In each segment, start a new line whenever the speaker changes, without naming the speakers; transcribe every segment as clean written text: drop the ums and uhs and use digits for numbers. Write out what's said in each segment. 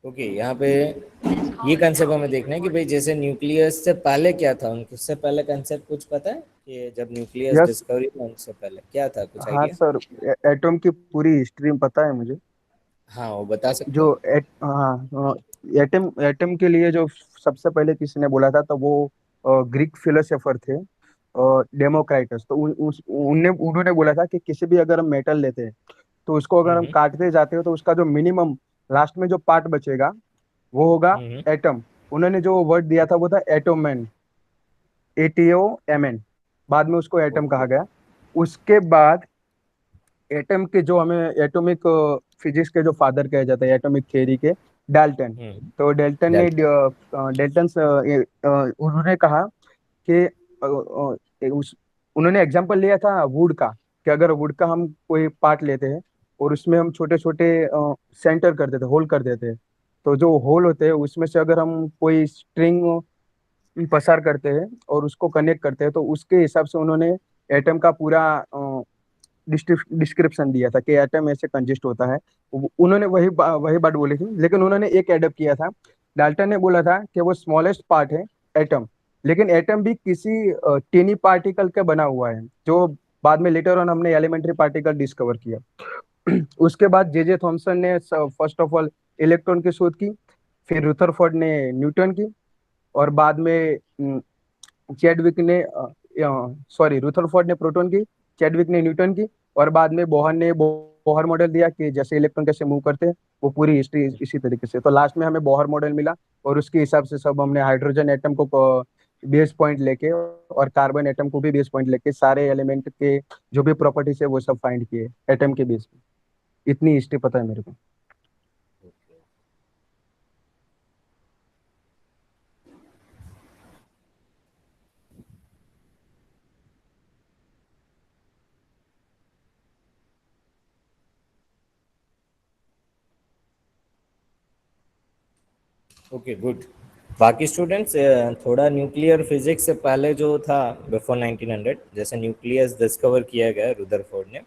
Okay, यहाँ पे ये कंसेप्ट हमें देखना है कि भाई जैसे न्यूक्लियस से पहले क्या था, उनसे पहले कंसेप्ट कुछ पता है कि जब न्यूक्लियस
यस।
डिस्कवरी हुआ उनसे पहले क्या था, कुछ
हाँ
आइडिया?
सर, एटम की पूरी हिस्ट्री में पता है मुझे।
हाँ, वो बता सकते
जो
हो?
हाँ, एटम एटम के लिए जो सबसे पहले किसी ने बोला था, तो वो ग्रीक फिलोसोफर थे, डेमोक्राइटस। तो उन्होंने बोला था कि किसी भी अगर हम मेटल लेते हैं, तो उसको अगर हम
हम्म।
काटते जाते हो तो उसका जो मिनिमम लास्ट में जो पार्ट बचेगा वो होगा
हम्म।
एटम। उन्होंने जो वर्ड दिया था वो था एटोमेन, ATOMN। बाद में उसको एटम
ओके।
कहा गया। उसके बाद एटम के जो हमें एटॉमिक फिजिक्स के जो फादर कहे जाते हैं एटॉमिक थियरी के, डाल्टन।
हम्म।
तो डाल्टन ने
डेल्टा।
उन्होंने कहा कि उन्होंने एग्जांपल लिया था वुड का, कि अगर वुड का हम कोई पार्ट लेते हैं और उसमें हम छोटे छोटे सेंटर कर देते, होल कर देते हैं, तो जो होल होते हैं उसमें से अगर हम कोई स्ट्रिंग पसार करते हैं और उसको कनेक्ट करते हैं, तो उसके हिसाब से उन्होंने एटम का पूरा डिस्क्रिप्शन दिया था कि एटम ऐसे कंजिस्ट होता है। उन्होंने वही बात बोली थी, लेकिन उन्होंने एक एडप्ट किया था। डाल्टन ने बोला था कि वो स्मॉलेस्ट पार्ट है एटम, लेकिन एटम भी किसी टीनी पार्टिकल का बना हुआ है, जो बाद में लेटर ऑन हमने एलिमेंट्री पार्टिकल डिस्कवर किया। उसके बाद जे थॉमसन ने फर्स्ट ऑफ ऑल इलेक्ट्रॉन की शोध की, फिर रुथरफोर्ड ने न्यूटन की, और बाद में चैडविक ने सॉरी, रुथरफोर्ड ने प्रोटॉन की, चैडविक ने न्यूटन की, और बाद में बोहर ने बोहर मॉडल दिया कि जैसे इलेक्ट्रॉन कैसे मूव करते हैं। वो पूरी हिस्ट्री इसी तरीके से, तो लास्ट में हमें बोहर मॉडल मिला, और उसके हिसाब से सब हमने हाइड्रोजन एटम को बेस पॉइंट लेके और कार्बन एटम को भी बेस पॉइंट लेके सारे एलिमेंट के जो भी प्रॉपर्टीज है वो सब फाइंड किए एटम के बेस पे। इतनी हिस्ट्री पता है मेरे को।
Okay, good. बाकी स्टूडेंट्स, थोड़ा न्यूक्लियर फिजिक्स से पहले जो था, बिफोर 1900, जैसे न्यूक्लियस डिस्कवर किया गया रुदरफोर्ड ने,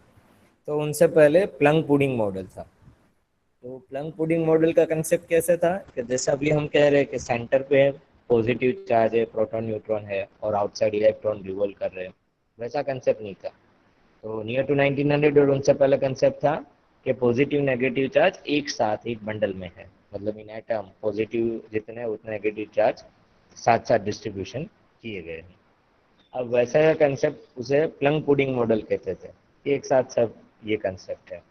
तो उनसे पहले प्लंग पुडिंग मॉडल था। तो प्लंग पुडिंग मॉडल का कंसेप्ट कैसे था कि जैसे अभी हम कह रहे हैं कि सेंटर पे पॉजिटिव चार्ज है, प्रोटॉन न्यूट्रॉन है, और आउटसाइड इलेक्ट्रॉन रिवॉल्व कर रहे हैं, वैसा कंसेप्ट नहीं था। तो नियर टू 1900 और उनसे पहले कंसेप्ट था कि पॉजिटिव नेगेटिव चार्ज एक साथ एक बंडल में है, मतलब इन एटम पॉजिटिव जितने उतने नेगेटिव चार्ज साथ साथ डिस्ट्रीब्यूशन किए गए हैं। अब वैसा का कंसेप्ट उसे प्लंग पुडिंग मॉडल कहते थे, कि एक साथ सब ये कंसेप्ट है।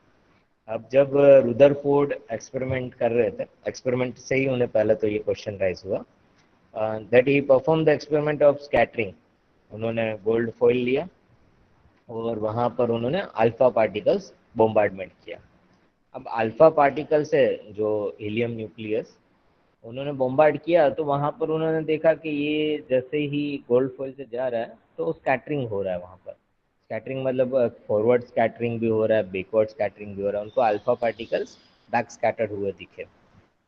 अब जब रुदरफोर्ड एक्सपेरिमेंट कर रहे थे, एक्सपेरिमेंट से ही उन्हें पहले तो ये क्वेश्चन राइज हुआ that he perform the experiment of scattering. उन्होंने गोल्ड फॉइल लिया और वहाँ पर उन्होंने अल्फा पार्टिकल्स बोmbardमेंट किया। अब अल्फा पार्टिकल से जो हीलियम न्यूक्लियस उन्होंने बोmbard किया, तो वहाँ पर उन्होंने देखा कि ये जैसे ही गोल्ड फॉइल से जा रहा है तो स्कैटरिंग हो रहा है वहाँ पर। स्कैटरिंग मतलब फॉरवर्ड स्कैटरिंग भी हो रहा है, बैकवर्ड स्कैटरिंग भी हो रहा है, उनको अल्फा पार्टिकल्स बैक स्कैटर्ड हुए दिखे।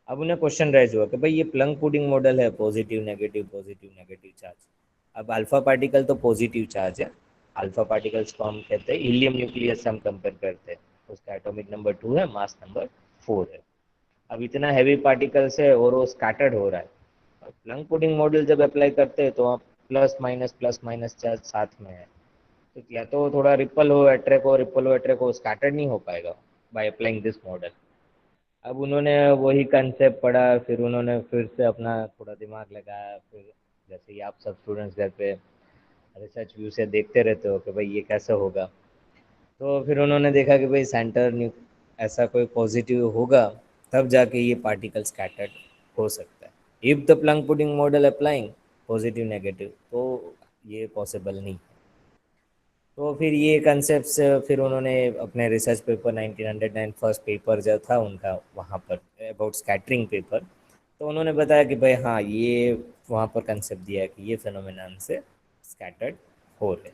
अब उन्हें क्वेश्चन राइज हुआ कि भाई ये प्लंग पुडिंग मॉडल है, पॉजिटिव नेगेटिव चार्ज। अब अल्फा पार्टिकल तो पॉजिटिव चार्ज है, अल्फा पार्टिकल्स को हम कहते हैं हीलियम न्यूक्लियस से हम कंपेयर करते हैं, उसका एटॉमिक नंबर 2 है, मास नंबर 4 है। अब इतना हैवी पार्टिकल्स है और वो स्कैटर्ड हो रहा है। प्लंग पुडिंग मॉडल जब अप्लाई करते हैं तो आप प्लस माइनस चार्ज साथ में है, तो या तो थोड़ा रिपल हो अट्रैक हो, स्कैटर्ड नहीं हो पाएगा बाय अप्लाइंग दिस मॉडल। अब उन्होंने वही कंसेप्ट पढ़ा, फिर उन्होंने फिर से अपना थोड़ा दिमाग लगाया, फिर जैसे ही आप सब स्टूडेंट्स घर पे रिसर्च व्यू से देखते रहते हो कि भाई ये कैसे होगा, तो फिर उन्होंने देखा कि भाई सेंटर न्यू ऐसा कोई पॉजिटिव होगा, तब जाके ये पार्टिकल स्कैटर्ड हो सकता है। If the plunge pudding model applying positive negative, तो ये पॉसिबल नहीं। तो फिर ये कंसेप्ट से फिर उन्होंने अपने रिसर्च पेपर 1909 फर्स्ट पेपर जो था उनका वहाँ पर अबाउट स्कैटरिंग पेपर, तो उन्होंने बताया कि भाई हाँ, ये वहाँ पर कंसेप्ट दिया है कि ये फिनोमेनन से स्कैटर्ड हो रहे।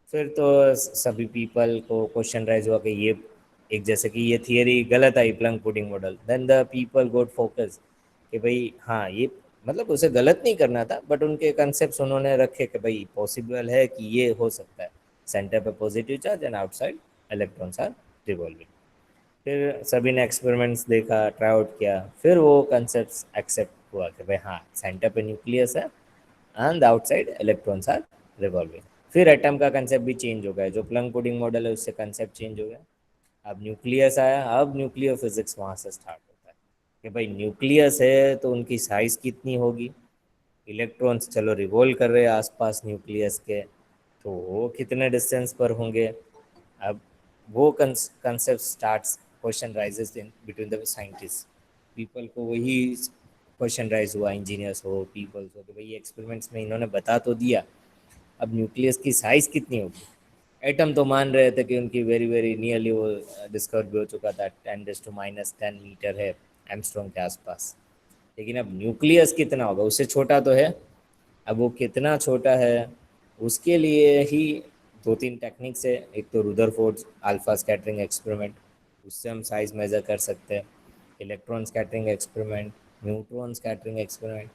फिर तो सभी पीपल को क्वेश्चन राइज हुआ कि ये एक जैसे कि ये थियरी गलत आई plum pudding model, then the people got focus कि भाई हाँ, ये मतलब उसे गलत नहीं करना था, बट उनके कंसेप्ट उन्होंने रखे कि भाई पॉसिबल है कि ये हो सकता है, सेंटर पे positive charge and outside electrons are revolving. फिर सभी ने एक्सपेरिमेंट्स देखा, ट्राई आउट किया, फिर वो कंसेप्ट एक्सेप्ट हुआ कि भाई हाँ, सेंटर पे न्यूक्लियस है and outside electrons are revolving. फिर एटम का कंसेप्ट भी चेंज हो गया, जो प्लंक पुडिंग मॉडल है उससे कंसेप्ट चेंज हो गया। अब न्यूक्लियस आया, अब न्यूक्लियर फिजिक्स वहाँ से स्टार्ट होता है कि भाई न्यूक्लियस है तो उनकी साइज कितनी होगी, इलेक्ट्रॉन्स चलो रिवॉल्व कर रहे हैं आसपास न्यूक्लियस के, तो वो कितने डिस्टेंस पर होंगे। अब वो concept starts, question rises in between the scientist, people को वही क्वेश्चन राइज हुआ, इंजीनियर्स हो, पीपल्स हो, कि भाई एक्सपेरिमेंट्स में इन्होंने बता तो दिया, अब न्यूक्लियस की साइज कितनी होगी। एटम तो मान रहे थे कि उनकी वेरी वेरी नियरली वो डिस्कवर भी हो चुका था, 10⁻10 मीटर है एमस्ट्रॉन्ग के आसपास। लेकिन अब न्यूक्लियस कितना होगा, उससे छोटा तो है। अब वो कितना छोटा है, उसके लिए ही दो तीन टेक्निक्स है। एक तो रुदरफोर्ड अल्फा स्कैटरिंग एक्सपेरिमेंट, उससे हम साइज मेज़र कर सकते हैं। Electron scattering experiment, neutron scattering experiment,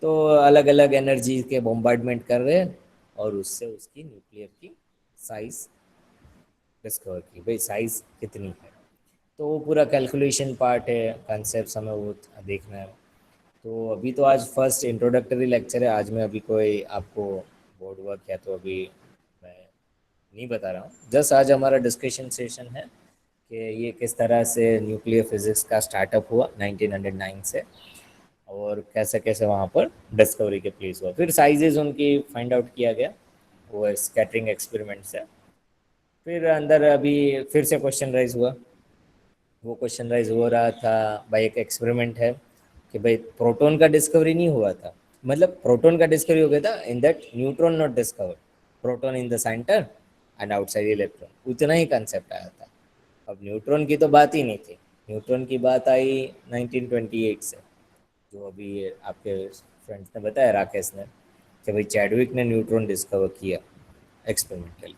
तो अलग अलग एनर्जी के बॉम्बार्डमेंट कर रहे हैं और उससे उसकी न्यूक्लियर की साइज डिस्कवर की, भाई साइज कितनी है। तो वो पूरा कैलकुलेशन पार्ट है, कंसेप्ट हमें वो देखना है। तो अभी तो आज फर्स्ट इंट्रोडक्टरी लेक्चर है, आज मैं अभी कोई आपको बोर्ड वर्क या तो अभी मैं नहीं बता रहा हूँ, जस्ट आज हमारा डिस्कशन सेशन है कि ये किस तरह से न्यूक्लियर फिजिक्स का स्टार्टअप हुआ 1909 से, और कैसे कैसे वहाँ पर डिस्कवरी के प्लेस हुआ, फिर साइजेस उनकी फाइंड आउट किया गया वो स्कैटरिंग एक्सपेरिमेंट से। फिर अंदर अभी फिर से क्वेश्चन राइज हुआ, वो क्वेश्चन राइज हो रहा था भाई, एक एक्सपेरिमेंट है कि भाई प्रोटॉन का डिस्कवरी नहीं हुआ था, मतलब प्रोटॉन का डिस्कवरी हो गया था in that neutron not discover, proton in the centre and outside electron, उतना ही कंसेप्ट आया था। अब न्यूट्रॉन की तो बात ही नहीं थी, न्यूट्रॉन की बात आई 1928 से, जो अभी आपके फ्रेंड्स ने बताया, राकेश ने, कि भाई चैडविक ने न्यूट्रॉन डिस्कवर किया एक्सपेरिमेंटली।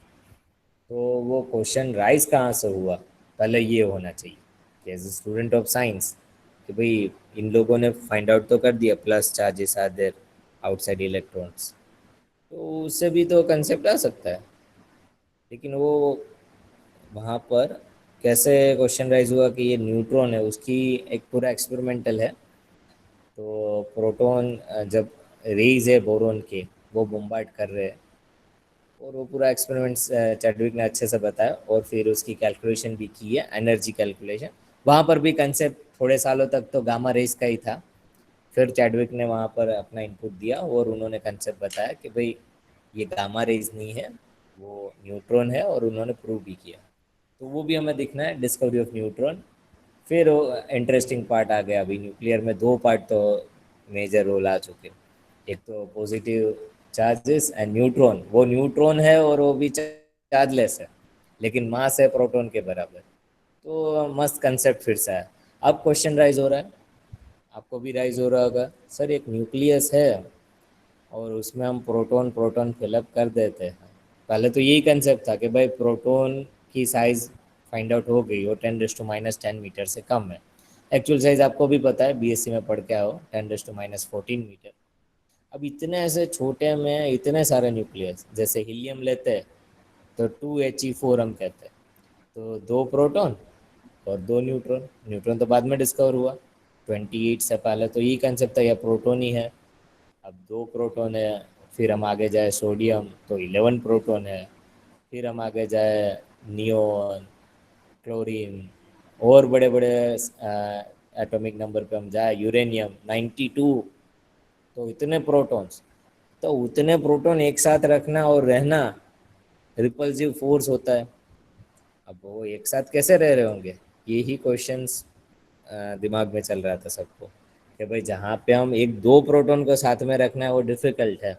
तो वो क्वेश्चन राइज कहाँ से हुआ, पहले ये होना चाहिए कि as a student of science, कि भाई इन लोगों ने फाइंड आउट तो कर दिया plus charges are there outside electrons, तो उससे भी तो कंसेप्ट आ सकता है। लेकिन वो वहाँ पर कैसे क्वेश्चन राइज हुआ कि ये न्यूट्रॉन है, उसकी एक पूरा एक्सपेरिमेंटल है। तो प्रोटॉन जब रेज है बोरोन के, वो बोम्बार्ड कर रहे हैं, और वो पूरा एक्सपेरिमेंट चैडविक ने अच्छे से बताया, और फिर उसकी कैलकुलेशन भी की है, एनर्जी कैलकुलेशन। वहाँ पर भी कंसेप्ट थोड़े सालों तक तो गामा रेस का ही था, फिर चैडविक ने वहाँ पर अपना इनपुट दिया और उन्होंने कंसेप्ट बताया कि भाई ये गामा रेज नहीं है, वो न्यूट्रॉन है, और उन्होंने प्रूव भी किया। तो वो भी हमें दिखना है, डिस्कवरी ऑफ न्यूट्रॉन। फिर इंटरेस्टिंग पार्ट आ गया, अभी न्यूक्लियर में दो पार्ट तो मेजर रोल आ चुके, एक तो पॉजिटिव चार्जेस एंड न्यूट्रॉन, वो न्यूट्रॉन है और वो भी चार्जलेस है, लेकिन मास है प्रोटॉन के बराबर। तो मस्त कंसेप्ट फिर से है। अब क्वेश्चन राइज हो रहा है, आपको भी राइज हो रहा होगा, सर एक न्यूक्लियस है और उसमें हम प्रोटॉन प्रोटॉन फिलअप कर देते हैं। पहले तो यही कंसेप्ट था कि भाई प्रोटॉन की साइज़ फाइंड आउट हो गई, और 10⁻10 मीटर से कम है। एक्चुअल साइज़ आपको भी पता है, बीएससी में पढ़ के आओ, 10⁻14 मीटर। अब इतने ऐसे छोटे में इतने सारे न्यूक्लियस, जैसे हीलियम लेते हैं तो 2He4 हम कहते हैं, तो दो प्रोटॉन और दो न्यूट्रॉन, न्यूट्रॉन तो बाद में डिस्कवर हुआ, 28 से पहले तो यही कंसेप्ट था, यह प्रोटॉन ही है। अब दो प्रोटॉन है, फिर हम आगे जाए सोडियम तो 11 प्रोटॉन है, फिर हम आगे जाए नियोन, क्लोरीन, और बड़े बड़े एटॉमिक नंबर पे हम जाए यूरेनियम 92, तो इतने प्रोटॉन्स, तो उतने प्रोटॉन एक साथ रखना और रहना रिपल्सिव फोर्स होता है। अब वो एक साथ कैसे रह रहे होंगे, यही क्वेश्चंस दिमाग में चल रहा था सबको, कि भाई जहाँ पे हम एक दो प्रोटॉन को साथ में रखना है वो डिफिकल्ट है।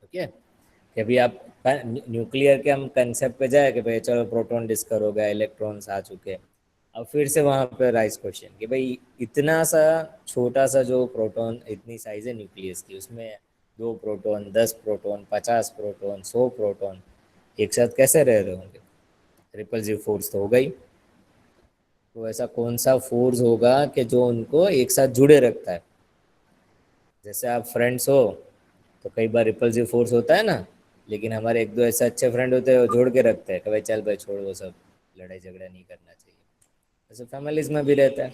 ओके, कि अभी आप न्यूक्लियर के हम कंसेप्ट पे जाए कि भाई चलो प्रोटॉन डिस्कवर हो गया, इलेक्ट्रॉन्स आ चुके, अब फिर से वहाँ पे राइज क्वेश्चन कि भाई इतना सा छोटा सा जो प्रोटॉन, इतनी साइज है न्यूक्लियस की, उसमें दो प्रोटॉन, 10 प्रोटॉन, 50 प्रोटॉन, 100 प्रोटॉन एक साथ कैसे रह रहे होंगे, रिपल्सिव फोर्स तो होगा ही। तो ऐसा कौन सा फोर्स होगा कि जो उनको एक साथ जुड़े रखता है। जैसे आप फ्रेंड्स हो तो कई बार रिपल्सिव फोर्स होता है ना, लेकिन हमारे एक दो ऐसे अच्छे फ्रेंड होते हैं वो जोड़ के रखते हैं कि भाई चल भाई छोड़ वो सब, लड़ाई झगड़ा नहीं करना चाहिए। ऐसे फैमिलीज में भी रहता है,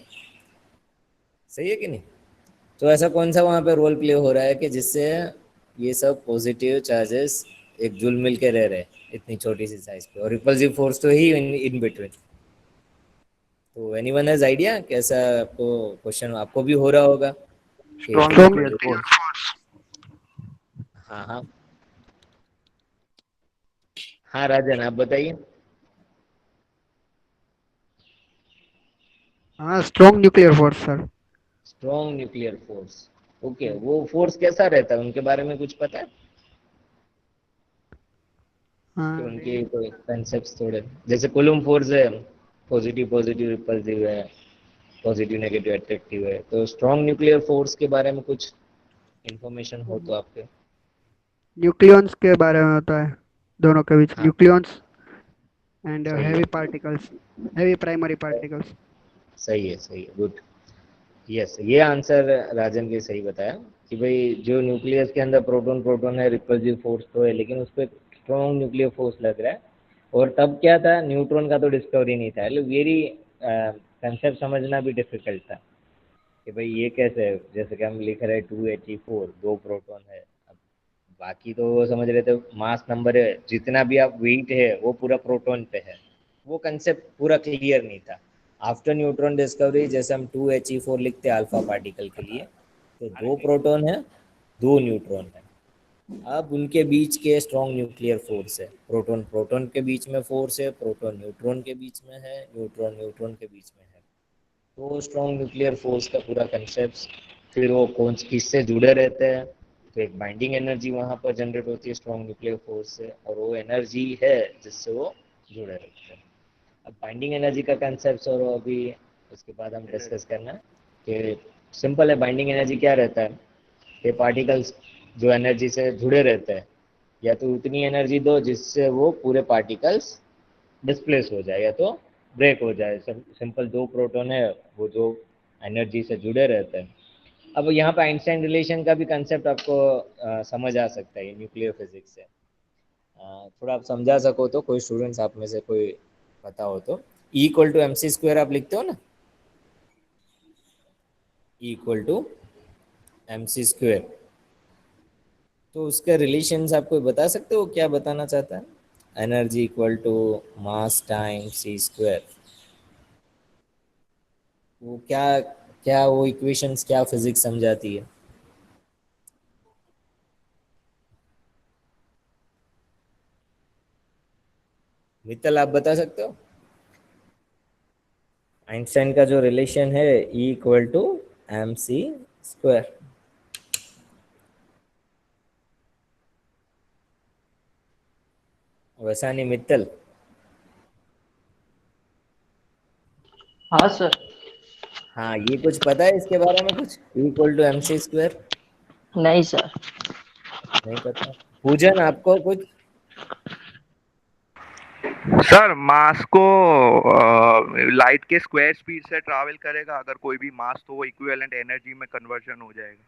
सही है कि नहीं? तो ऐसा कौन सा वहाँ पे रोल प्ले हो रहा है कि जिससे ये सब पॉजिटिव चार्जेस एक जुल मिल के रह रहे हैं इतनी छोटी सी साइज पे, और रिपल्सिव फोर्स तो ही इन बिटवीन। तो एनीवन हैज आइडिया कैसा? आपको क्वेश्चन आपको भी हो रहा होगा कि
strong
strong
nuclear
nuclear
force.
Force. हाँ हाँ हाँ, राजन आप बताइए।
हाँ, strong nuclear force sir.
Strong nuclear force, okay. वो फोर्स कैसा रहता है, उनके बारे में कुछ पता है कि
हाँ
उनके कोई कंसेप्ट थोड़े? जैसे कुलुम फोर्स है, पॉजिटिव पॉजिटिव रिपल्सिव है, पॉजिटिव नेगेटिव अट्रैक्टिव है। तो स्ट्रॉन्ग न्यूक्लियर फोर्स के बारे में कुछ इंफॉर्मेशन हो तो आपके।
न्यूक्लियॉन्स के बारे में होता है, दोनों के बीच
हाँ
न्यूक्लियॉन्स एंड
सही
हैवी
है,
पार्टिकल्स, हैवी प्राइमरी पार्टिकल्स।
सही है, सही है, गुड। यस, ये आंसर राजन के सही बताया कि भाई जो न्यूक्लियस के अंदर प्रोटॉन प्रोटॉन है, रिपल्सिव फोर्स तो है, लेकिन उस पर स्ट्रॉन्ग न्यूक्लियर फोर्स लग रहा है। और तब क्या था, न्यूट्रॉन का तो डिस्कवरी नहीं था, मतलब वेरी कंसेप्ट समझना भी डिफिकल्ट था कि भाई ये कैसे है। जैसे कि हम लिख रहे हैं 2He4, दो प्रोटॉन है। अब बाकी तो वो समझ रहे थे मास नंबर है, जितना भी आप वेट है वो पूरा प्रोटॉन पे है। वो कंसेप्ट पूरा क्लियर नहीं था। आफ्टर न्यूट्रॉन डिस्कवरी, जैसे हम 2He4 लिखते हैं अल्फा पार्टिकल के लिए, तो दो प्रोटॉन है, दो न्यूट्रॉन है। अब उनके बीच के स्ट्रॉन्ग न्यूक्लियर फोर्स है, प्रोटॉन प्रोटॉन के बीच में फोर्स है, प्रोटॉन न्यूट्रॉन के बीच में है, न्यूट्रॉन न्यूट्रॉन के बीच में है। तो स्ट्रॉन्ग न्यूक्लियर फोर्स का पूरा कंसेप्ट, फिर वो कौन किससे जुड़े रहते हैं। तो एक बाइंडिंग एनर्जी वहाँ पर जनरेट होती है स्ट्रॉन्ग न्यूक्लियर फोर्स से, और वो एनर्जी है जिससे वो जुड़े रहते हैं। अब बाइंडिंग एनर्जी का कंसेप्ट और अभी उसके बाद हम डिस्कस करना है कि सिंपल है। बाइंडिंग एनर्जी क्या रहता है, ये पार्टिकल्स जो एनर्जी से जुड़े रहते हैं, या तो उतनी एनर्जी दो जिससे वो पूरे पार्टिकल्स डिस्प्लेस हो जाए, या तो ब्रेक हो जाए। सिंपल दो प्रोटॉन है, वो जो एनर्जी से जुड़े रहते हैं। अब यहाँ पे आइंस्टाइन रिलेशन का भी कंसेप्ट आपको समझ आ सकता है न्यूक्लियर फिजिक्स से। थोड़ा आप समझा सको तो, कोई स्टूडेंट्स आप में से कोई पता हो तो। E = mc² आप लिखते हो ना, E = mc²। तो उसका रिलेशंस आप कोई बता सकते हो, क्या बताना चाहता है? Energy equal to mass time c²। वो क्या, क्या वो इक्वेशंस क्या फिजिक्स समझाती है? मित्तल आप बता सकते हो? आइंस्टाइन का जो रिलेशन है E = mc²। वैसा नहीं मित्तल?
हाँ सर।
हाँ, ये कुछ पता है इसके बारे में कुछ, E = mc²?
नहीं सर।
नहीं पता। पूजन आपको कुछ?
सर मास को लाइट के स्क्वायर स्पीड से ट्रैवल करेगा, अगर कोई भी मास तो वो इक्विवेलेंट एनर्जी में कन्वर्जन हो जाएगा।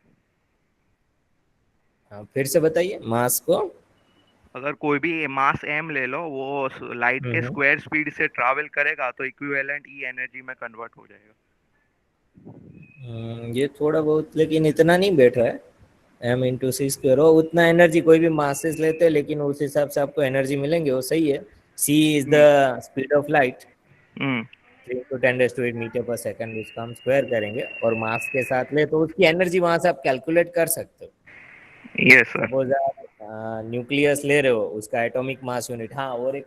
हाँ, फिर से बताइए मास को।
अगर कोई भी मास एम ले लो, वो लाइट के
हम्म।
स्क्वायर स्पीड से ट्रैवल करेगा तो इक्विवेलेंट ई एनर्जी में कन्वर्ट हो जाएगा।
ये थोड़ा बहुत, लेकिन इतना नहीं बैठ रहा है। m × c² हो, उतना एनर्जी कोई भी मासेस लेते हैं, लेकिन उस हिसाब से आपको एनर्जी मिलेंगे, वो सही है। c is the
hmm
speed of light,
hmm
3 × 10⁸ metre per second, उसका हम स्क्वायर करेंगे और मास के साथ ले तो उसकी एनर्जी वहां से आप कैलकुलेट कर सकते हो।
Yes sir.
सपोज आप न्यूक्लियस ले रहे हो, उसका एटॉमिक मास यूनिट। हाँ, और एक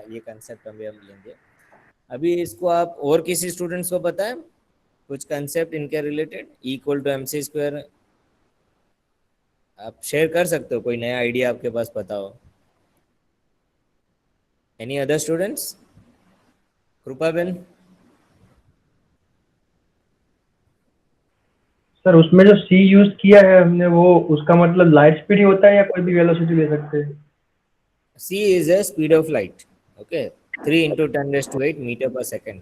ये कंसेप्ट अभी हम लेंगे। अभी इसको आप और किसी स्टूडेंट्स को पता है कुछ कंसेप्ट इनके रिलेटेड, E = mc²? आप शेयर कर सकते हो, कोई नया आइडिया आपके पास पता हो? Any other students? कृपा बेन?
सर उसमें जो सी यूज किया है हमने, वो उसका मतलब लाइट स्पीड ही होता है या कोई भी वेलोसिटी ले सकते हैं?
c is a speed of light, okay. 3 × 10⁸ metre per second,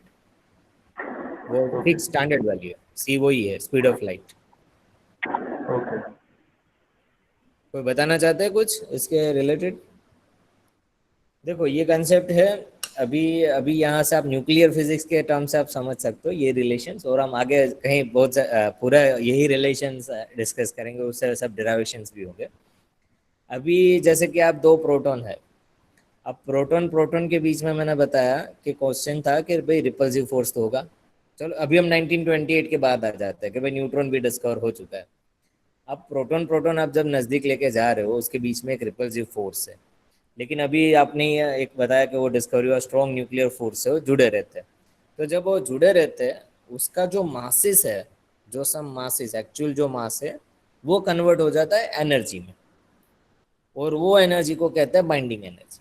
वो
ओके।
फिक्स स्टैंडर्ड वैल्यू है। c वही है, स्पीड ऑफ लाइट।
ओके।
कोई बताना चाहते हैं कुछ इसके रिलेटेड? देखो ये कंसेप्ट है अभी अभी यहाँ से आप न्यूक्लियर फिजिक्स के टर्म से आप समझ सकते हो ये रिलेशंस, और हम आगे कहीं बहुत पूरा यही रिलेशंस डिस्कस करेंगे, उससे सब डेरिवेशंस भी होंगे। अभी जैसे कि आप दो प्रोटॉन है, अब प्रोटॉन प्रोटॉन के बीच में मैंने बताया कि क्वेश्चन था कि भाई रिपल्सिव फोर्स तो होगा। चलो अभी हम 1928 के बाद आ जाते हैं कि भाई न्यूट्रॉन भी डिस्कवर हो चुका है। अब प्रोटॉन प्रोटॉन आप जब नज़दीक लेके जा रहे हो, उसके बीच में एक रिपल्सिव फोर्स है, लेकिन अभी आपने एक बताया कि वो डिस्कवरी और स्ट्रॉन्ग न्यूक्लियर फोर्स से वो जुड़े रहते हैं। तो जब वो जुड़े रहते हैं, उसका जो मासिस है, जो सम मासिस एक्चुअल जो मास है, वो कन्वर्ट हो जाता है एनर्जी में, और वो एनर्जी को कहते हैं बाइंडिंग एनर्जी।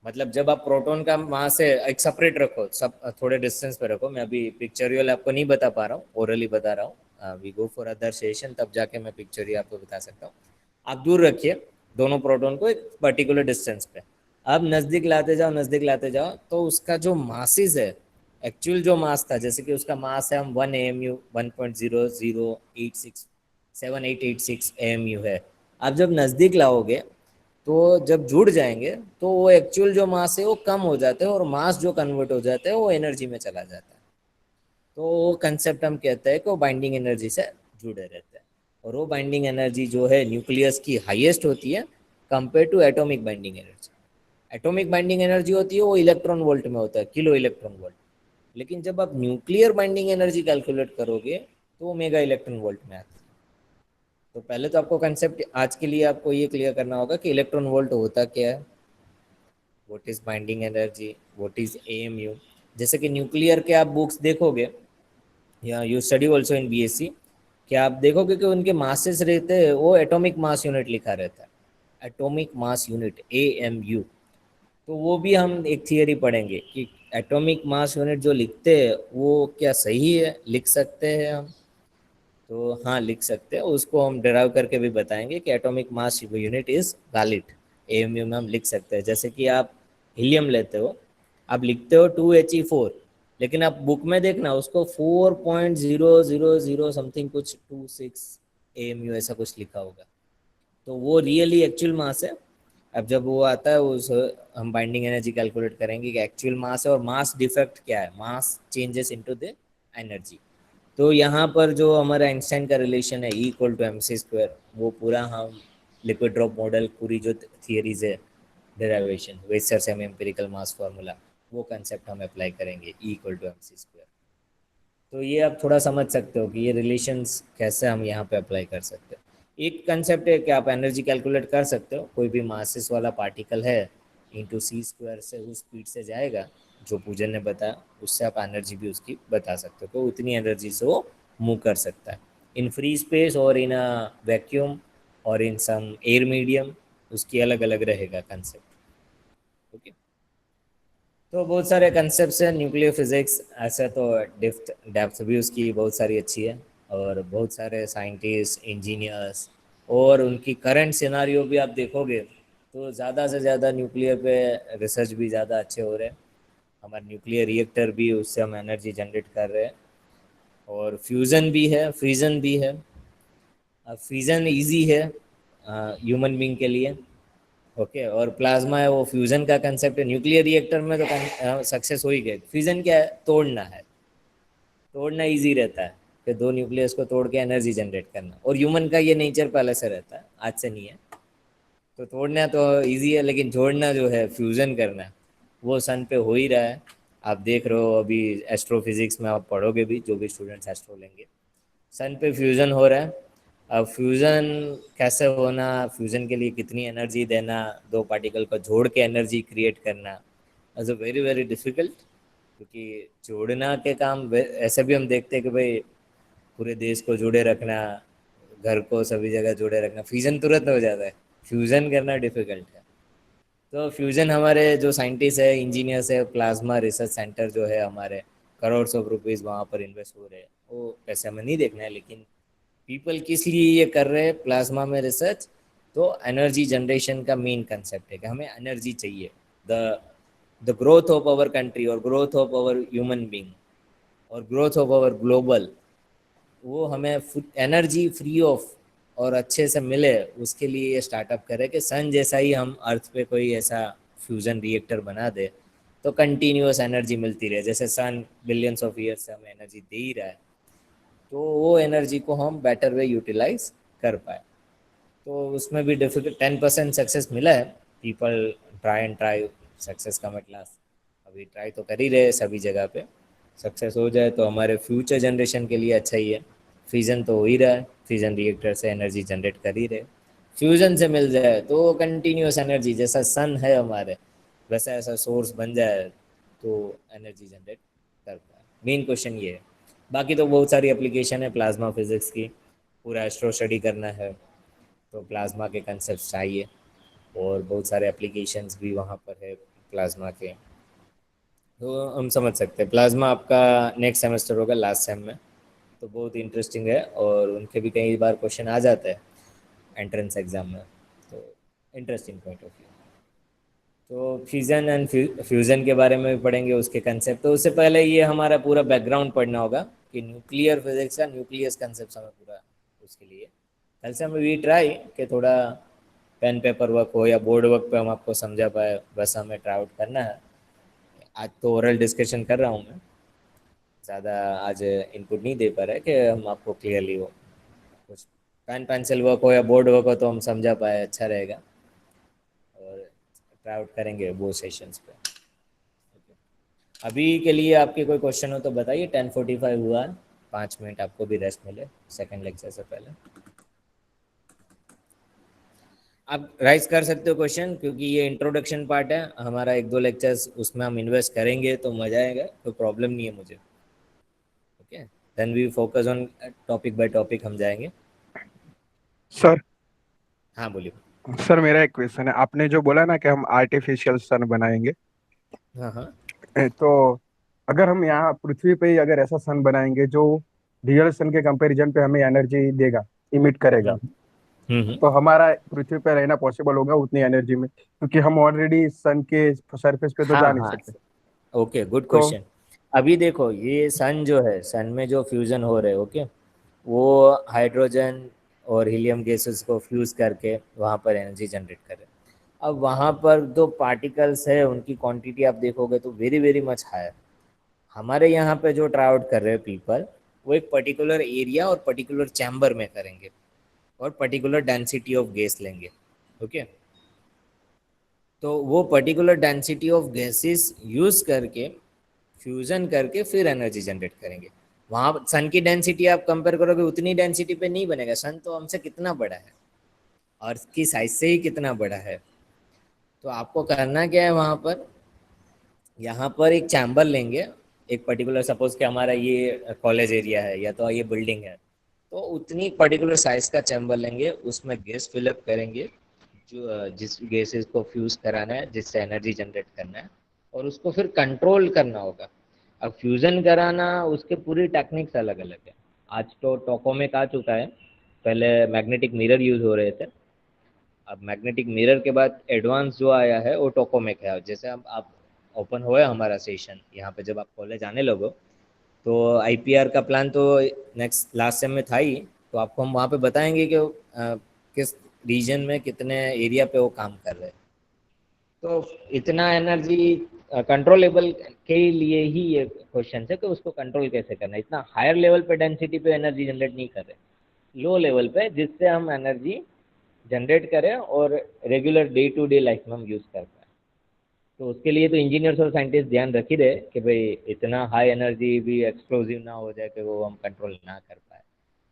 मतलब जब आप प्रोटॉन का मास है एक सेपरेट रखो, सब थोड़े डिस्टेंस पे रखो, मैं अभी पिक्चरियल आपको नहीं बता पा रहा हूँ, ओरली बता रहा हूँ, we go for other session, तब जाके मैं पिक्चरियल आपको बता सकता हूँ। आप दूर रखिए दोनों प्रोटॉन को एक पर्टिकुलर डिस्टेंस पे, अब नज़दीक लाते जाओ नज़दीक लाते जाओ, तो उसका जो मासिस है, एक्चुअल जो मास था, जैसे कि उसका मास है हम 1 AMU 1.00867886 AMU है। आप जब नज़दीक लाओगे तो जब जुड़ जाएंगे तो वो एक्चुअल जो मास है वो कम हो जाता है, और मास जो कन्वर्ट हो जाता है वो एनर्जी में चला जाता है। तो वो कंसेप्ट हम कहते हैं कि वो बाइंडिंग एनर्जी से जुड़े रहते हैं, और वो बाइंडिंग एनर्जी जो है न्यूक्लियस की हाईएस्ट होती है compare to atomic binding energy. Atomic binding energy होती है वो इलेक्ट्रॉन वोल्ट में होता है, किलो इलेक्ट्रॉन वोल्ट, लेकिन जब आप न्यूक्लियर बाइंडिंग एनर्जी कैलकुलेट करोगे तो वो मेगा इलेक्ट्रॉन वोल्ट में आती है। तो पहले तो आपको कंसेप्ट आज के लिए आपको ये क्लियर करना होगा कि इलेक्ट्रॉन वोल्ट होता क्या है, what is binding energy, what is AMU. जैसे कि न्यूक्लियर के आप बुक्स देखोगे, या you study also in BSc, कि आप देखोगे कि उनके मासेस रहते हैं वो एटॉमिक मास यूनिट लिखा रहता है, एटॉमिक मास यूनिट एएमयू। तो वो भी हम एक थियरी पढ़ेंगे कि एटॉमिक मास यूनिट जो लिखते हैं वो क्या सही है, लिख सकते हैं हम, तो हाँ लिख सकते हैं, उसको हम डिराइव करके भी बताएंगे कि atomic mass unit is valid, AMU में हम लिख सकते हैं। जैसे कि आप हीलियम लेते हो, आप लिखते हो 2He4, लेकिन आप बुक में देखना उसको 4.000 समथिंग कुछ 26 AMU ऐसा कुछ लिखा होगा, तो वो रियली एक्चुअल मास है। अब जब वो आता है उस हम बाइंडिंग एनर्जी कैलकुलेट करेंगे कि एक्चुअल मास है और मास डिफेक्ट क्या है, मास चेंजेस इनटू द एनर्जी। तो यहाँ पर जो हमारा आइंस्टाइन का रिलेशन है E=mc², वो पूरा हम लिक्विड ड्रॉप मॉडल पूरी जो थियरीज है derivation Wester semi empirical mass formula, वो कंसेप्ट हम अप्लाई करेंगे E=mc²। तो ये आप थोड़ा समझ सकते हो कि ये रिलेशंस कैसे हम यहाँ पे अप्लाई कर सकते हो। एक कंसेप्ट है कि आप एनर्जी कैलकुलेट कर सकते हो, कोई भी मासेस वाला पार्टिकल है ×c² से उस स्पीड से जाएगा जो पूजन ने बताया, उससे आप एनर्जी भी उसकी बता सकते हो, तो उतनी एनर्जी से वो मूव कर सकता है इन फ्री स्पेस और इन अ वैक्यूम और इन सम एयर मीडियम, उसकी अलग अलग रहेगा कंसेप्ट। ओके, तो बहुत सारे कंसेप्ट हैं न्यूक्लियर फिजिक्स, ऐसा तो डेप्थ भी उसकी बहुत सारी अच्छी है, और बहुत सारे साइंटिस्ट इंजीनियर्स और उनकी करंट सिनारियो भी आप देखोगे तो ज़्यादा से ज़्यादा न्यूक्लियर पे रिसर्च भी ज़्यादा अच्छे हो रहे हैं। हमारे न्यूक्लियर रिएक्टर भी उससे हम एनर्जी जनरेट कर रहे हैं, और फ्यूज़न भी है फ्रीजन भी है। अब फ्रीजन इजी है ह्यूमन बींग के लिए, ओके, और प्लाज्मा है वो फ्यूजन का कंसेप्ट है। न्यूक्लियर रिएक्टर में तो सक्सेस हो ही गए, फ्यूजन क्या है, तोड़ना है, तोड़ना इजी रहता है कि दो न्यूक्लियस को तोड़ के एनर्जी जनरेट करना, और ह्यूमन का ये नेचर पहले से रहता है, आज से नहीं है। तो तोड़ना तो इजी है, लेकिन जोड़ना जो है फ्यूजन करना, वो सन पे हो ही रहा है। आप देख रहे हो अभी एस्ट्रोफिजिक्स में आप पढ़ोगे भी, जो भी स्टूडेंट्स एस्ट्रो लेंगे, सन पे फ्यूज़न हो रहा है। अब फ्यूज़न कैसे होना, फ्यूज़न के लिए कितनी एनर्जी देना, दो पार्टिकल को जोड़ के एनर्जी क्रिएट करना, is a very very difficult, क्योंकि जोड़ना के काम ऐसे भी हम देखते हैं कि भाई पूरे देश को जोड़े रखना, घर को सभी जगह जोड़े रखना, फ्यूज़न तुरंत हो जाता है, फ्यूज़न करना डिफ़िकल्ट है। तो फ्यूज़न हमारे जो साइंटिस्ट है इंजीनियर्स है, प्लाज्मा रिसर्च सेंटर जो है हमारे, करोड्स ऑफ रुपीज़ वहाँ पर इन्वेस्ट हो रहे हैं, वो पैसे हमें नहीं देखना है, लेकिन पीपल किस लिए ये कर रहे हैं प्लाज्मा में रिसर्च, तो एनर्जी जनरेशन का मेन कंसेप्ट है कि हमें एनर्जी चाहिए, the growth of our country और growth of our human being और ग्रोथ ऑफ आवर ग्लोबल, वो हमें एनर्जी फ्री ऑफ और अच्छे से मिले, उसके लिए ये स्टार्टअप करे कि सन जैसा ही हम अर्थ पे कोई ऐसा फ्यूज़न रिएक्टर बना दे तो कंटिन्यूअस एनर्जी मिलती रहे, जैसे सन बिलियंस ऑफ ईयर्स से हमें एनर्जी दे ही रहा है, तो वो एनर्जी को हम बेटर वे यूटिलाइज कर पाए। तो उसमें भी डिफिकल्ट 10% सक्सेस मिला है। People try and try, success का मतलब अभी ट्राई तो कर ही रहे सभी जगह पे। सक्सेस हो जाए तो हमारे फ्यूचर जनरेशन के लिए अच्छा ही है। फ्यूजन तो हो ही रहा है, फ्यूजन रिएक्टर से एनर्जी जनरेट कर ही रहे। फ्यूजन से मिल जाए तो कंटिन्यूस एनर्जी, जैसा सन है हमारे वैसा ऐसा सोर्स बन जाए तो एनर्जी जनरेट कर पाए। मेन क्वेश्चन ये है। बाकी तो बहुत सारी एप्लीकेशन है प्लाज्मा फिजिक्स की, पूरा एस्ट्रो स्टडी करना है तो प्लाज्मा के कंसेप्ट चाहिए, और बहुत सारे एप्लीकेशंस भी वहाँ पर है प्लाज्मा के। तो हम समझ सकते हैं प्लाज्मा आपका नेक्स्ट सेमेस्टर होगा लास्ट सेम में, तो बहुत इंटरेस्टिंग है, और उनके भी कई बार क्वेश्चन आ जाते हैं एंट्रेंस एग्जाम में, तो इंटरेस्टिंग पॉइंट ऑफ व्यू। तो फ्यूज़न एंड फ्यूज़न के बारे में भी पढ़ेंगे, उसके कंसेप्ट। तो उससे पहले ये हमारा पूरा बैकग्राउंड पढ़ना होगा कि न्यूक्लियर फिजिक्स का न्यूक्लियस कंसेप्ट हमें पूरा, उसके लिए कल से हम वी ट्राई कि थोड़ा पेन पेपर वर्क हो या बोर्ड वर्क पे हम आपको समझा पाए, बस हमें ट्राई आउट करना है। आज तो ओरल डिस्कशन कर रहा हूँ मैं, ज़्यादा आज इनपुट नहीं दे पा रहे कि हम आपको क्लियरली हो। कुछ पेन पेंसिल वर्क हो या बोर्ड वर्क हो तो हम समझा पाए, अच्छा रहेगा, और ट्राई आउट करेंगे वो सेशंस पे। अभी के लिए आपके कोई क्वेश्चन हो तो बताइए। 10:45 हुआ है, 5 मिनट आपको भी रेस्ट मिले सेकंड लेक्चर से पहले। आप राइज कर सकते हो क्वेश्चन, क्योंकि ये इंट्रोडक्शन पार्ट है हमारा, 1-2 लेक्चर्स उसमें हम इन्वेस्ट करेंगे तो मज़ा आएगा, कोई प्रॉब्लम नहीं है मुझे। Okay, then we focus on topic by topic हम जाएंगे।
सर
हाँ बोलिए।
सर मेरा एक क्वेश्चन है। आपने जो बोला ना कि हम आर्टिफिशियल सन बनाएंगे,
हाँ हाँ।
तो अगर हम यहाँ पृथ्वी पे ही अगर ऐसा सन बनाएंगे जो रियल सन के कंपैरिजन पे हमें एनर्जी देगा, इमिट करेगा,
हम्म।
तो हमारा पृथ्वी पे रहना पॉसिबल होगा उतनी एनर्जी में? क्योंकि हम ऑलरेडी सन के सरफेस पे तो
हाँ
जा नहीं
हाँ,
सकते।
ओके, गुड
तो
क्वेश्चन। अभी देखो ये सन जो है, सन में जो फ्यूजन हो रहे, ओके, वो हाइड्रोजन और हीलियम गैसेस को फ्यूज करके वहाँ पर एनर्जी जनरेट कर रहे हैं। अब वहाँ पर जो पार्टिकल्स है उनकी क्वांटिटी आप देखोगे तो वेरी वेरी मच हायर। हमारे यहाँ पे जो ट्राई आउट कर रहे हैं पीपल, वो एक पर्टिकुलर एरिया और पर्टिकुलर चैम्बर में करेंगे और पर्टिकुलर डेंसिटी ऑफ गैस लेंगे, ओके। तो वो particular density of gases use करके फ्यूजन करके फिर एनर्जी जनरेट करेंगे। वहाँ सन की डेंसिटी आप कंपेयर करोगे उतनी डेंसिटी पे नहीं बनेगा। सन तो हमसे कितना बड़ा है, अर्थ की साइज से ही कितना बड़ा है। तो आपको करना क्या है, वहाँ पर यहाँ पर एक चैम्बर लेंगे, एक पर्टिकुलर, सपोज कि हमारा ये कॉलेज एरिया है या तो ये बिल्डिंग है, तो उतनी पर्टिकुलर साइज का चैम्बर लेंगे, उसमें गैस फिलअप करेंगे, जो जिस गैसेस को फ्यूज कराना है, जिससे एनर्जी जनरेट करना है, और उसको फिर कंट्रोल करना होगा। अब फ्यूजन कराना उसके पूरी टेक्निक्स अलग अलग है। आज तो टोकोमेक आ चुका है, पहले मैग्नेटिक मिरर यूज हो रहे थे। अब मैग्नेटिक मिरर के बाद एडवांस जो आया है वो टोकोमेक है। जैसे अब आप ओपन हुआ हमारा सेशन यहाँ पे, जब आप कॉलेज आने लगो तो आईपीआर का प्लान तो नेक्स्ट लास्ट सेम में था ही, तो आपको हम वहाँ पे बताएंगे कि किस रीजन में कितने एरिया पे वो काम कर रहे हैं। तो इतना एनर्जी कंट्रोलेबल के लिए ही ये क्वेश्चन है कि उसको कंट्रोल कैसे करना है। इतना हायर लेवल पे डेंसिटी पे एनर्जी जनरेट नहीं कर रहे, लो लेवल पे जिससे हम एनर्जी जनरेट करें और regular day to day life में हम यूज़ कर पाए। तो उसके लिए तो इंजीनियर्स और साइंटिस्ट ध्यान रख ही रहे कि भाई इतना हाई एनर्जी भी एक्सप्लोजिव ना हो जाए कि वो हम कंट्रोल ना कर पाए।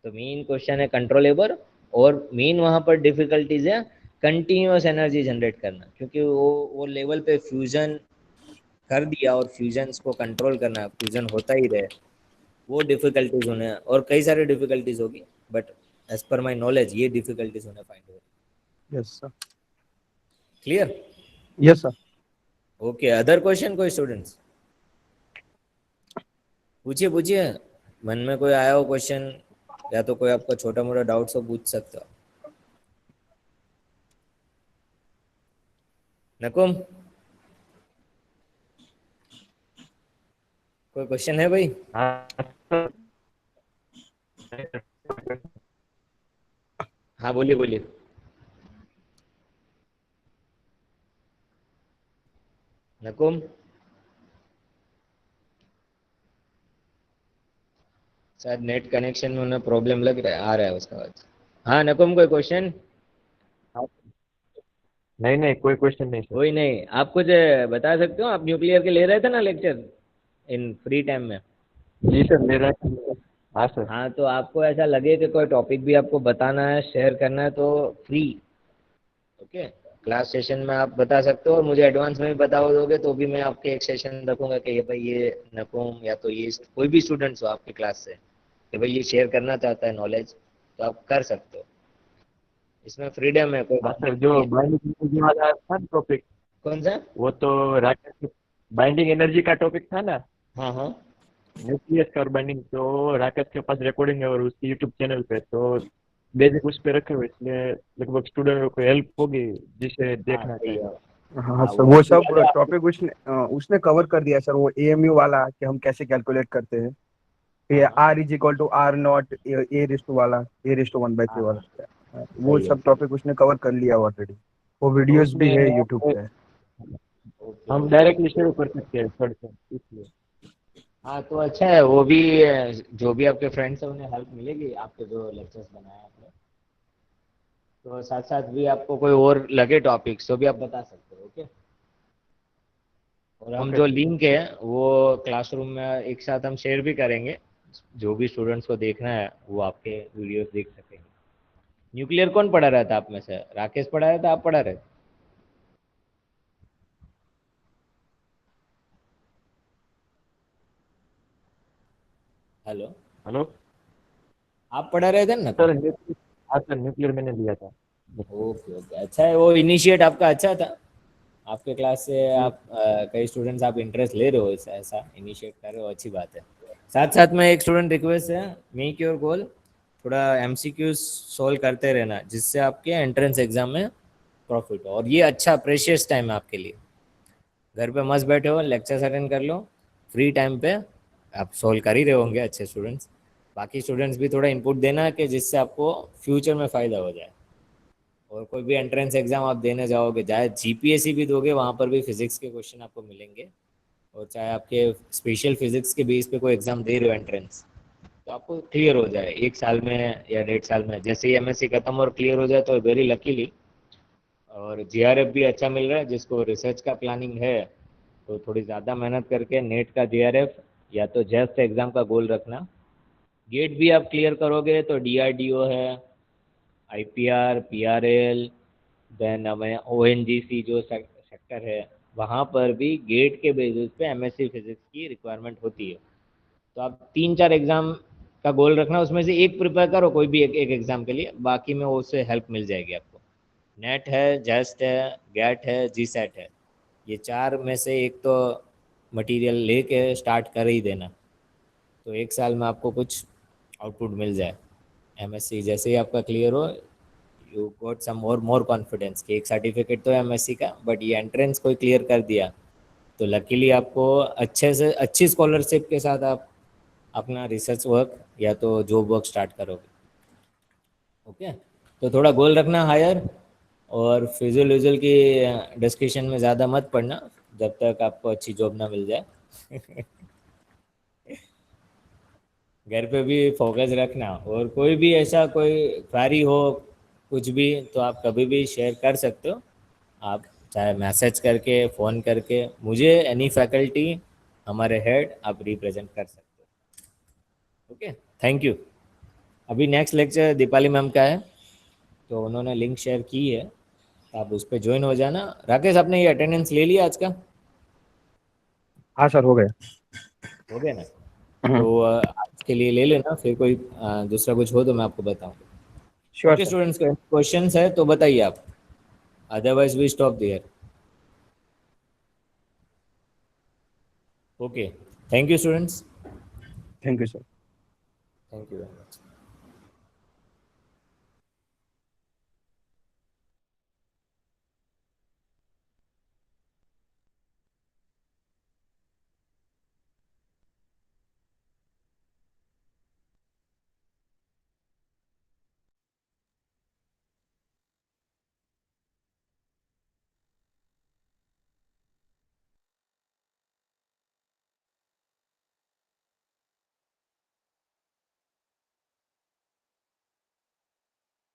तो मेन क्वेश्चन है कंट्रोलेबल, और मेन वहाँ पर डिफिकल्टीज है कंटिन्यूस एनर्जी जनरेट करना, क्योंकि वो लेवल पे फ्यूजन कर दिया और फ्यूजन्स को कंट्रोल करना, फ्यूजन होता ही रहे, वो डिफिकल्टीज होने, और कई सारी डिफिकल्टीज होगी, but as per my knowledge ये डिफिकल्टीज होने फाइंड हो रही।
Yes sir.
Clear?
Yes sir.
Okay, other question कोई स्टूडेंट्स? पूछिए पूछिए, मन में कोई आया हो क्वेश्चन, या तो कोई आपका छोटा मोटा डाउट हो पूछ सकते हो। नकुम, कोई क्वेश्चन है भाई? हाँ बोलिए बोलिए। नकुम, शायद नेट कनेक्शन में उन्हें प्रॉब्लम लग रहा है, आ रहा है उसका आवाज। हाँ नकुम, कोई क्वेश्चन?
नहीं नहीं, कोई क्वेश्चन नहीं सर।
कोई नहीं। आप कुछ बता सकते हो? आप न्यूक्लियर के ले रहे थे ना लेक्चर इन फ्री टाइम में?
जी सर, ले रहा है। हाँ सर।
हाँ, तो आपको ऐसा लगे कि कोई टॉपिक भी आपको बताना है, शेयर करना है, तो फ्री, ओके, क्लास सेशन में आप बता सकते हो, और मुझे एडवांस में भी बता दोगे तो भी मैं आपके एक सेशन रखूंगा कि ये भाई ये नकुम या तो ये कोई भी स्टूडेंट्स हो आपकी क्लास से कि भाई ये शेयर करना चाहता है नॉलेज, तो आप कर सकते हो। इसमें फ्रीडम है, कोई
हाँ
बंधन
सर,
नहीं
जो
है।
बाइंडिंग एनर्जी वाला था ना टॉपिक,
कौन सा?
वो तो राकेश, बाइंडिंग एनर्जी का टॉपिक था ना,
हाँ हाँ।
न्यूक्लियस का और बाइंडिंग, तो राकेश के पास रिकॉर्डिंग है और उसकी यूट्यूब चैनल पे, तो बेसिक उस पे रखे हुए, इसलिए लगभग स्टूडेंट को हेल्प होगी जिसे
हाँ
देखना
सही
चाहे।
है।
हाँ
हाँ
सर,
वो
वो
भी
सब
अगर आप,
टॉपिक उसने कवर कर दिया सर, वो एएमयू वाला कि हम कैसे कैलकुलेट करते हैं,
हाँ
ये
हाँ
R is equal to R naught A wrist वाला, ए रिस्ट 1/3
हाँ हाँ,
वाला, वो
सही है।
सब टॉपिक उसने कवर कर लिया ऑलरेडी। वो
तो
वीडियोस भी
उसमें
है यूट्यूब पे।
ओके
हम
ओके।
डायरेक्टली शुरू कर सकते हैं थर्ड से, इसलिए।
हाँ तो अच्छा है, वो भी जो भी आपके फ्रेंड्स हैं उन्हें हेल्प मिलेगी आपके जो लेक्चर्स बनाए आपने, तो साथ साथ भी आपको कोई और लगे टॉपिक्स तो भी आप बता सकते हो, ओके। और हम
ओके
जो
सर।
लिंक है वो क्लासरूम में एक साथ हम शेयर भी करेंगे, जो भी स्टूडेंट्स को देखना है वो आपके वीडियोस देख सकेंगे। न्यूक्लियर कौन पढ़ा रहा था आप में से? राकेश पढ़ा रहा था, आप पढ़ा रहे थे? हेलो,
हेलो
आप पढ़ा रहे थे ना?
सर, न्यूक्लियर, हाँ सर, न्यूक्लियर मैंने लिया था।
ओके ओके, अच्छा है, वो इनिशिएट आपका अच्छा था। आपके क्लास से
जी।
आप कई स्टूडेंट्स आप इंटरेस्ट ले रहे हो, ऐसा ऐसा इनिशिएट कर रहे हो, अच्छी बात है। साथ साथ में एक स्टूडेंट रिक्वेस्ट है, मेक योर गोल, थोड़ा एमसीक्यू सॉल्व करते रहना, जिससे आपके एंट्रेंस एग्जाम में प्रॉफिट हो। और ये अच्छा प्रेशियस टाइम है आपके लिए, घर पे मस्त बैठे हो, लेक्चर्स अटेंड कर लो, फ्री टाइम पे आप सॉल्व कर ही रहे होंगे अच्छे स्टूडेंट्स। बाकी स्टूडेंट्स भी थोड़ा इनपुट देना कि जिससे आपको फ्यूचर में फ़ायदा हो जाए। और कोई भी एंट्रेंस एग्जाम आप देने जाओगे, चाहे जीपीएससी भी दोगे, वहाँ पर भी फिजिक्स के क्वेश्चन आपको मिलेंगे। और चाहे आपके स्पेशल फिजिक्स के बेस पे कोई एग्जाम दे रहे हो एंट्रेंस, तो आपको क्लियर हो जाए 1 साल में या 1.5 साल में, जैसे ही एमएससी खत्म और क्लियर हो जाए तो वेरी लकीली। और जीआरएफ भी अच्छा मिल रहा है, जिसको रिसर्च का प्लानिंग है तो थोड़ी ज़्यादा मेहनत करके नेट का जीआरएफ या तो जस्ट एग्ज़ाम का गोल रखना। गेट भी आप क्लियर करोगे तो डीआरडीओ है, आईपीआर, पीआरएल, देन हमें ओएनजीसी जो सेक्टर है, वहाँ पर भी गेट के बेसिस पे एमएससी फिजिक्स की रिक्वायरमेंट होती है। तो आप 3-4 एग्ज़ाम का गोल रखना, उसमें से एक प्रिपेयर करो, कोई भी एक एग्ज़ाम के लिए, बाकी में उससे हेल्प मिल जाएगी आपको। नेट है, जेस्ट है, गैट है, जी सेट है, ये 4 में से एक तो मटेरियल लेके स्टार्ट कर ही देना, तो 1 साल में आपको कुछ आउटपुट मिल जाए। एमएससी जैसे ही आपका क्लियर हो, you got some more confidence कि एक सर्टिफिकेट तो है एमएससी का, बट ये एंट्रेंस कोई क्लियर कर दिया तो लकीली आपको अच्छे से अच्छी स्कॉलरशिप के साथ आप अपना रिसर्च वर्क या तो जॉब वर्क स्टार्ट करोगे, ओके। तो थोड़ा गोल रखना हायर, और फिजुल विजुल की डिस्कशन में ज़्यादा मत पढ़ना जब तक आपको अच्छी जॉब ना मिल जाए। घर पे भी फोकस रखना, और कोई भी ऐसा कोई क्वारी हो कुछ भी, तो आप कभी भी शेयर कर सकते हो। आप चाहे मैसेज करके, फ़ोन करके, मुझे एनी फैकल्टी, हमारे हेड आप रिप्रेजेंट कर सकते हो, ओके। Thank you. अभी नेक्स्ट लेक्चर दीपाली मैम का है, तो उन्होंने लिंक शेयर की है, तो आप उस पर ज्वाइन हो जाना। राकेश, आपने ये अटेंडेंस ले लिया आज का?
हाँ सर, हो गया।
हो गया ना?
हम्म।
तो आज के लिए ले लेना, फिर कोई दूसरा कुछ हो तो मैं आपको बताऊंगा।
Sure
okay
sir.
Students, questions है तो बताइए आप, otherwise we stop there. Okay, thank you students.
Thank you sir.
Thank you very much.